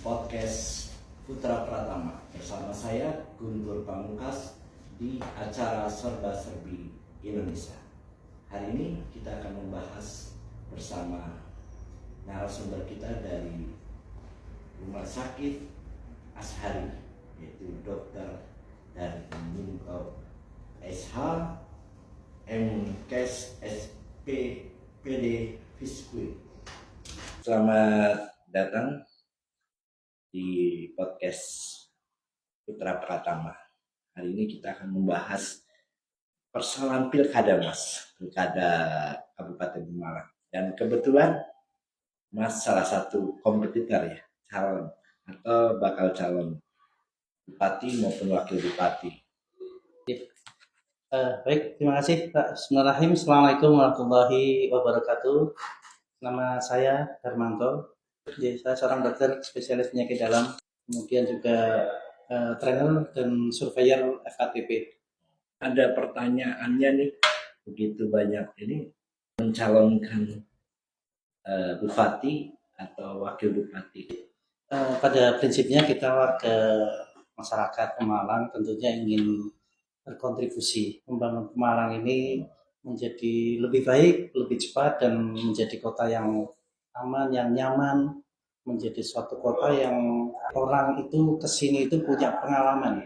podcast Putra Pratama bersama saya Guntur Pamungkas di acara Serba Serbi Indonesia. Hari ini kita akan membahas bersama narasumber kita dari Rumah Sakit Ashari, yaitu Dokter dari Minko SH MKes SPD Fiskuit. Selamat datang di podcast Putra Pratama. Hari ini kita akan membahas persoalan pilkada, Mas. Pilkada Kabupaten Pemalang. Dan kebetulan Mas salah satu kompetitor ya, calon atau bakal calon bupati maupun wakil bupati. Baik, terima kasih Pak. Bismillahirrahmanirrahim. Assalamualaikum warahmatullahi wabarakatuh. Nama saya Darmanto. Jadi, saya seorang dokter spesialis penyakit dalam, kemudian juga trainer dan surveyor FKTP. Ada pertanyaannya nih, begitu banyak ini mencalonkan bupati atau wakil bupati. Pada prinsipnya kita warga masyarakat Pemalang tentunya ingin berkontribusi membangun Pemalang ini menjadi lebih baik, lebih cepat, dan menjadi kota yang aman, yang nyaman, menjadi suatu kota yang orang itu kesini itu punya pengalaman.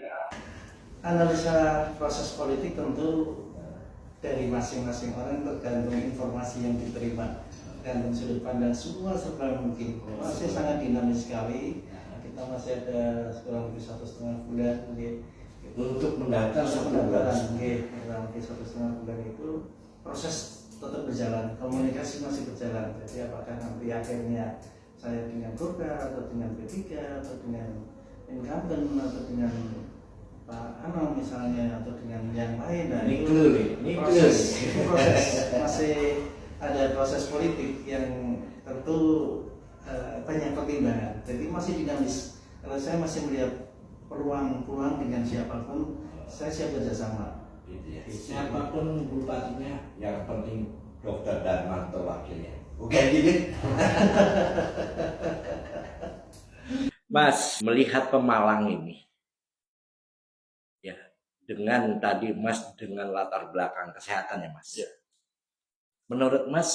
Analisa proses politik tentu dari masing-masing orang tergantung informasi yang diterima, tergantung sudut pandang, semua serba mungkin. Masih sangat dinamis sekali. Kita masih ada kurang lebih 1,5 bulan Untuk mendaftar pendaftaran, kurang lebih 1,5 bulan itu proses tetap berjalan, komunikasi masih berjalan. Jadi apakah nanti akhirnya saya dengan Golkar atau dengan P3 atau dengan incumbent atau dengan Pak Anam misalnya atau dengan yang lain, nah ini proses masih ada proses politik yang tentu banyak pertimbangan. Jadi masih dinamis. Kalau saya masih melihat peluang dengan siapapun, saya siap kerjasama. Siapapun bupatinya, yang penting Dokter Darmanto wakilnya. Bukan gitu. Mas, melihat Pemalang ini, ya, dengan tadi Mas dengan latar belakang kesehatan ya Mas. Ya. Menurut Mas,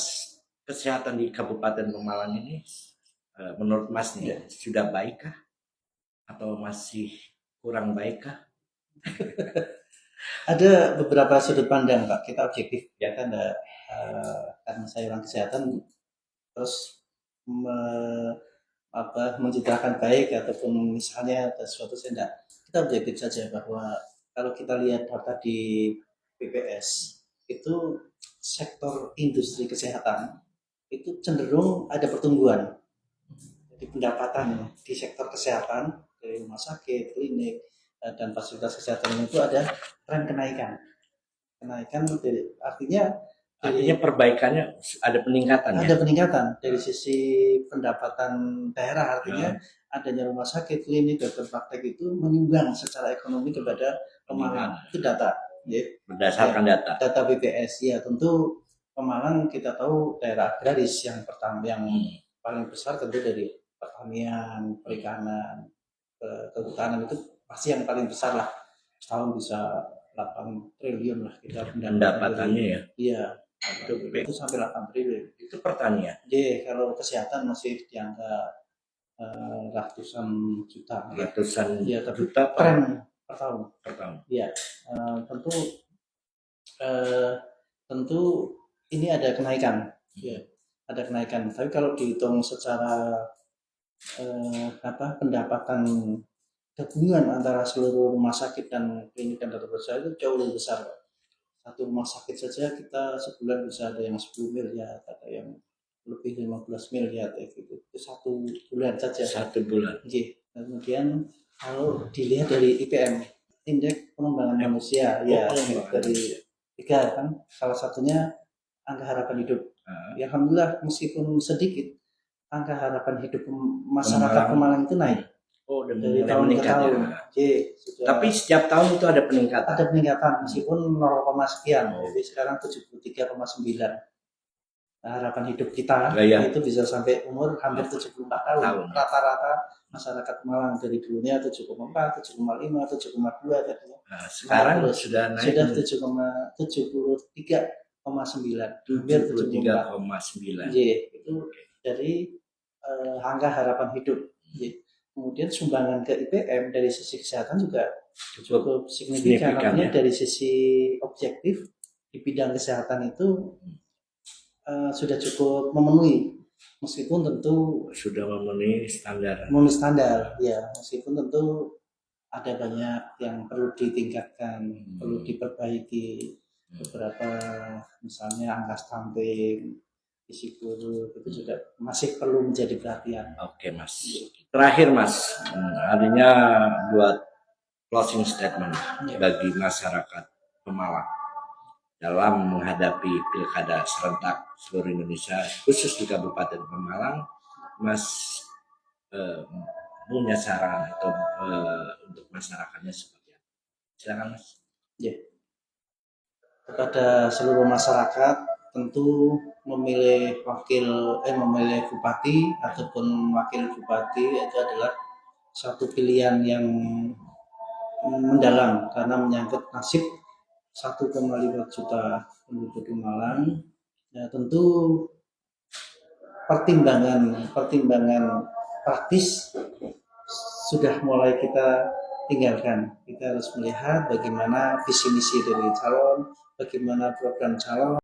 kesehatan di Kabupaten Pemalang ini, menurut Mas nih, sudah baikkah? Atau masih kurang baikkah? Ada beberapa sudut pandang Pak, kita objektif ya kan, karena saya orang kesehatan terus mencitrakan baik ataupun misalnya ada sesuatu, saya enggak, kita objektif saja bahwa kalau kita lihat data di BPS itu sektor industri kesehatan itu cenderung ada pertumbuhan. Jadi pendapatan di sektor kesehatan dari rumah sakit, klinik, dan fasilitas kesehatan itu ada tren kenaikan artinya perbaikannya ada peningkatan. Ada peningkatan dari sisi pendapatan daerah, artinya adanya rumah sakit, klinik, dokter praktek itu menyumbang secara ekonomi kepada Pemalang. Itu data ya. Berdasarkan data BPS ya. Tentu Pemalang kita tahu daerah agraris yang pertama, yang paling besar tentu dari pertanian, perikanan, kehutanan, itu pasti yang paling besar lah. Setahun bisa 8 triliun lah kita pendapatannya ya. Iya. Itu sampai 8 triliun. Itu pertanian. Jadi kalau kesehatan masih di angka ratusan juta. Ya, juta tren per tahun. Iya. Tentu ini ada kenaikan. Ya, ada kenaikan. Tapi kalau dihitung secara pendapatan gabungan antara seluruh rumah sakit dan klinik dan dokter besar itu jauh lebih besar. Satu rumah sakit saja kita sebulan bisa ada yang 10 miliar, ada yang lebih 15 miliar gitu. Itu satu bulan saja. Satu bulan. Oke. Kemudian kalau dilihat dari IPM, indeks pengembangan manusia, dari 3 kan, salah satunya angka harapan hidup. Ya, alhamdulillah meskipun sedikit, angka harapan hidup masyarakat Pemalang itu naik. Dari tahun ke tahun. Tapi setiap tahun itu ada peningkatan. Ada peningkatan meskipun 0, sekian. Jadi sekarang 73,9. harapan hidup kita Iya. itu bisa sampai umur hampir 74 tahun. Tahun. Rata-rata masyarakat Malang dari dulunya 7,4, 7,5, 7,2 katanya. Nah, sekarang Terus sudah naik sudah 73,9, hampir 74. 73,9. Itu dari angka harapan hidup. Kemudian sumbangan ke IPM dari sisi kesehatan juga cukup signifikan. Artinya dari sisi objektif di bidang kesehatan itu sudah cukup memenuhi, meskipun tentu sudah memenuhi standar. Ya, meskipun tentu ada banyak yang perlu ditingkatkan, perlu diperbaiki. Beberapa misalnya angka stunting, isi guru itu juga masih perlu menjadi perhatian. Oke Mas. Terakhir Mas, artinya buat closing statement bagi masyarakat Pemalang dalam menghadapi pilkada serentak seluruh Indonesia, khusus di Kabupaten Pemalang, Mas punya saran atau untuk masyarakatnya seperti apa? Silakan Mas. Kepada seluruh masyarakat, tentu memilih memilih bupati ataupun wakil bupati itu adalah satu pilihan yang mendalam karena menyangkut nasib 1,5 juta penduduk di Malang. Ya, tentu pertimbangan praktis sudah mulai kita tinggalkan. Kita harus melihat bagaimana visi misi dari calon, bagaimana program calon.